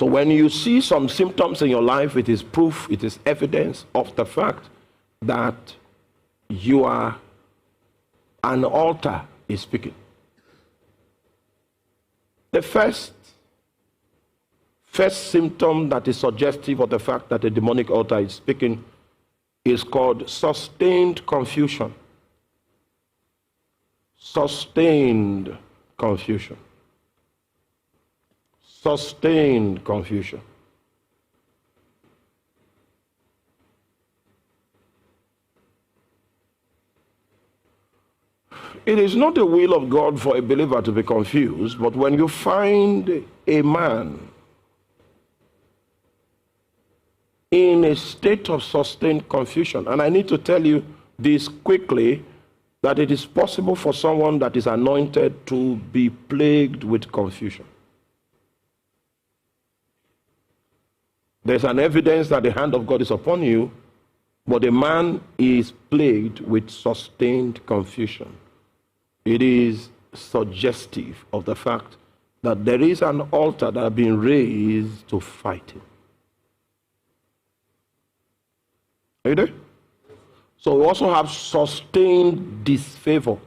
So when you see some symptoms in your life, it is proof, it is evidence of the fact that you are an altar is speaking. The first symptom that is suggestive of the fact that a demonic altar is speaking is called sustained confusion. Sustained confusion. Sustained confusion. It is not the will of God for a believer to be confused, but when you find a man in a state of sustained confusion, and I need to tell you this quickly, that it is possible for someone that is anointed to be plagued with confusion. There's an evidence that the hand of God is upon you, but the man is plagued with sustained confusion. It is suggestive of the fact that there is an altar that has been raised to fight him. Are you there? So we also have sustained disfavor.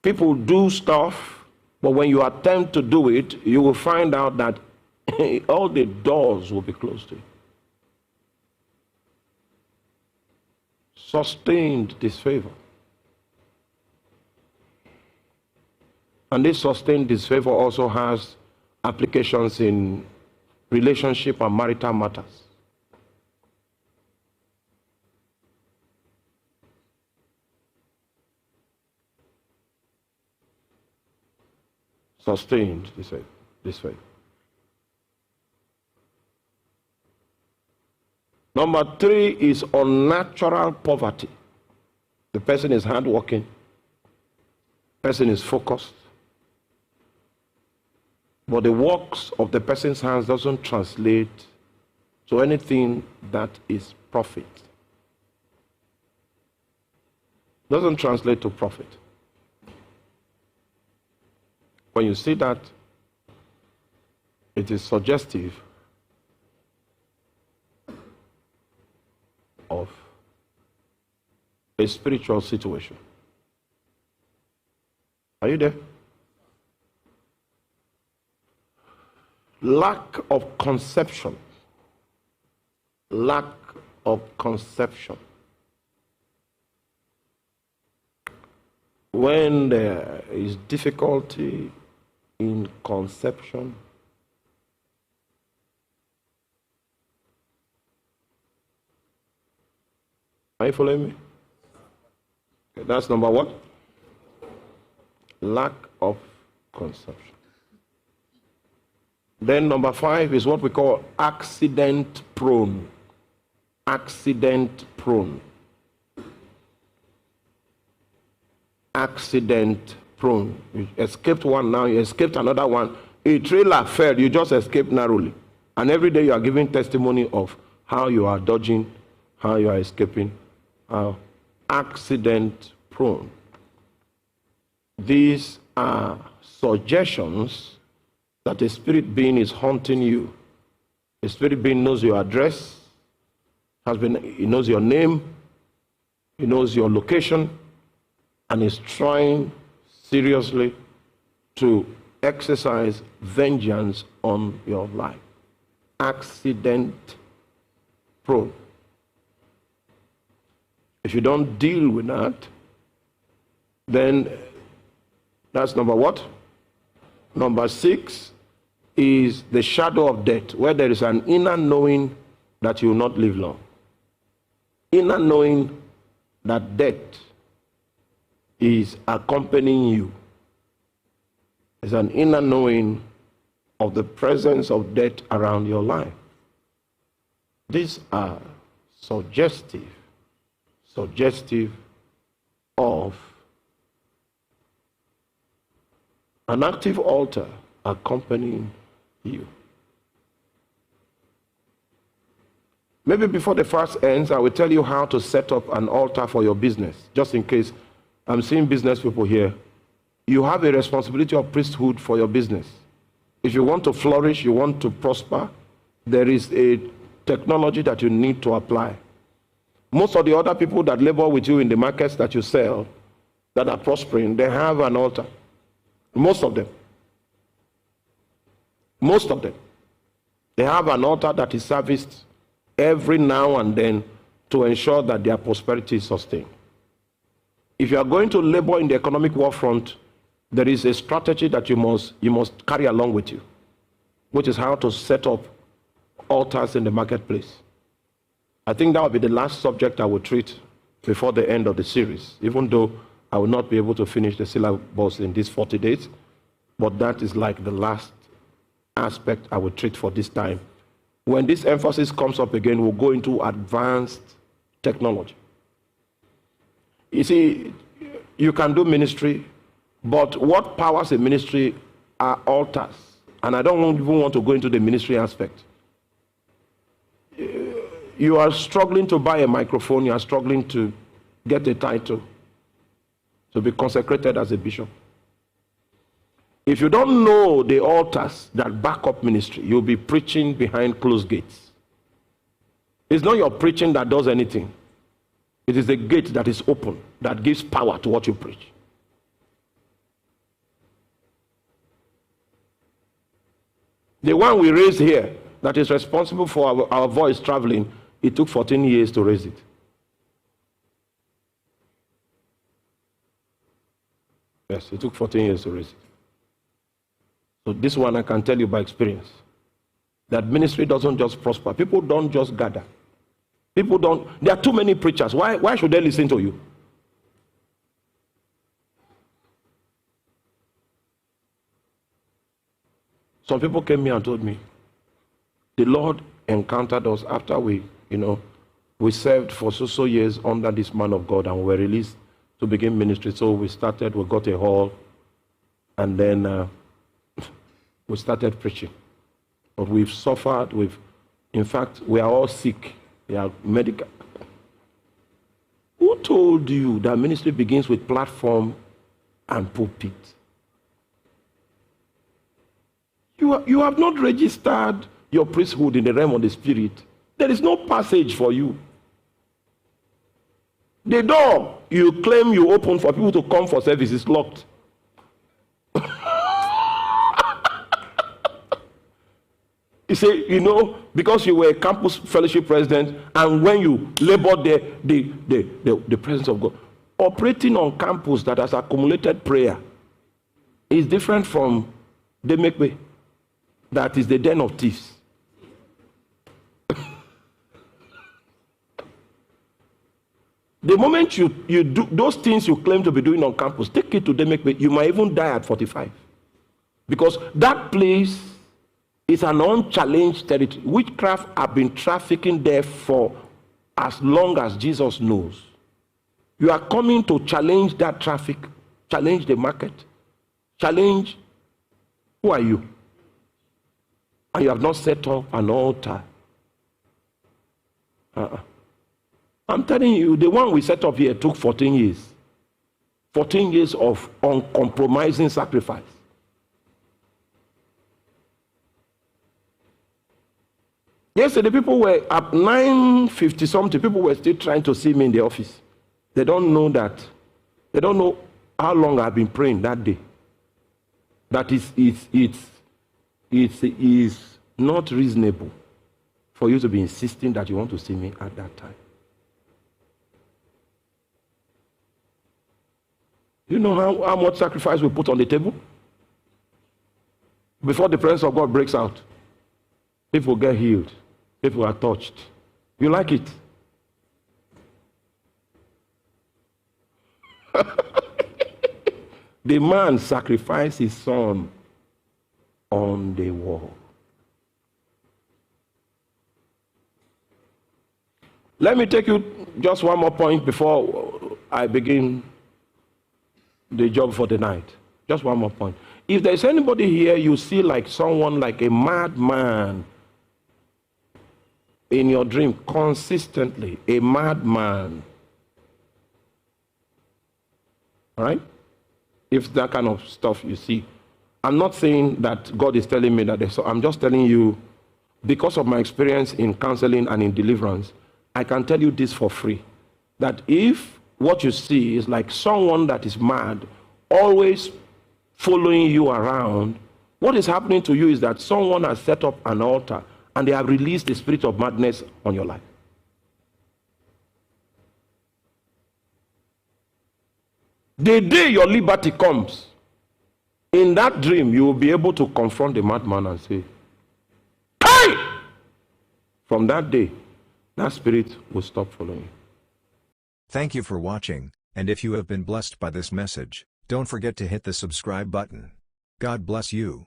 People do stuff, but when you attempt to do it, you will find out that all the doors will be closed to you. Sustained disfavor. And this sustained disfavor also has applications in relationship and marital matters. Sustained disfavor. Number 3 is unnatural poverty. The person is hardworking. The person is focused. But the works of the person's hands doesn't translate to anything that is profit. Doesn't translate to profit. When you see that, it is suggestive of a spiritual situation. Are you there? Lack of conception. Lack of conception. When there is difficulty in conception, are you following me? Okay, that's number 1. Lack of conception. Then number 5 is what we call accident prone. Accident prone. Accident prone. You escaped one, now you escaped another one. A trailer fell, you just escaped narrowly. And every day you are giving testimony of how you are dodging, how you are escaping. Accident prone. These are suggestions that a spirit being is haunting you. A spirit being knows your address, he knows your name, he knows your location, and is trying seriously to exercise vengeance on your life. Accident prone. If you don't deal with that, then that's number what? Number 6 is the shadow of death, where there is an inner knowing that you will not live long. Inner knowing that death is accompanying you. There's an inner knowing of the presence of death around your life. These are suggestive of an active altar accompanying you. Maybe before the fast ends, I will tell you how to set up an altar for your business, just in case. I'm seeing business people here. You have a responsibility of priesthood for your business. If you want to flourish, you want to prosper, there is a technology that you need to apply. Most of the other people that labor with you in the markets that you sell, that are prospering, they have an altar. Most of them. Most of them. They have an altar that is serviced every now and then to ensure that their prosperity is sustained. If you are going to labor in the economic war front, there is a strategy that you must carry along with you, which is how to set up altars in the marketplace. I think that will be the last subject I will treat before the end of the series, even though I will not be able to finish the syllabus in these 40 days, but that is like the last aspect I will treat for this time. When this emphasis comes up again, we'll go into advanced technology. You see, you can do ministry, but what powers a ministry are altars. And I don't even want to go into the ministry aspect. You are struggling to buy a microphone, you are struggling to get a title, to be consecrated as a bishop. If you don't know the altars that back up ministry, you'll be preaching behind closed gates. It's not your preaching that does anything. It is the gate that is open that gives power to what you preach. The one we raised here that is responsible for our voice traveling, it took 14 years to raise it. Yes, it took 14 years to raise it. So this one I can tell you by experience, that ministry doesn't just prosper. People don't just gather. People don't, there are too many preachers. Why should they listen to you? Some people came here and told me, the Lord encountered us after we served for so years under this man of God and we were released to begin ministry. So we got a hall, and then we started preaching. But we've suffered, in fact, we are all sick. We are medical. Who told you that ministry begins with platform and pulpit? You have not registered your priesthood in the realm of the spirit. There is no passage for you. The door you claim you open for people to come for service is locked. You say, because you were a campus fellowship president, and when you labored the presence of God, operating on campus that has accumulated prayer is different from the make-way. That is the den of thieves. The moment you do those things you claim to be doing on campus, take it to the make-way. You might even die at 45. Because that place is an unchallenged territory. Witchcraft have been trafficking there for as long as Jesus knows. You are coming to challenge that traffic, challenge the market, challenge. Who are you? And you have not set up an altar. I'm telling you, the one we set up here took 14 years. 14 years of uncompromising sacrifice. Yesterday, people were at 9:50 something. People were still trying to see me in the office. They don't know that. They don't know how long I've been praying that day. That is not reasonable for you to be insisting that you want to see me at that time. You know how much sacrifice we put on the table? Before the presence of God breaks out, people get healed. People are touched. You like it? The man sacrificed his son on the wall. Let me take you just one more point before I begin the job for the night. Just one more point. If there's anybody here you see like someone like a madman in your dream consistently, a madman, all right? If that kind of stuff you see, I'm not saying that God is telling me that, so I'm just telling you, because of my experience in counseling and in deliverance, I can tell you this for free. That if what you see is like someone that is mad, always following you around, what is happening to you is that someone has set up an altar and they have released the spirit of madness on your life. The day your liberty comes, in that dream, you will be able to confront the madman and say, "Hey!" From that day, that spirit will stop following you. Thank you for watching, and if you have been blessed by this message, don't forget to hit the subscribe button. God bless you.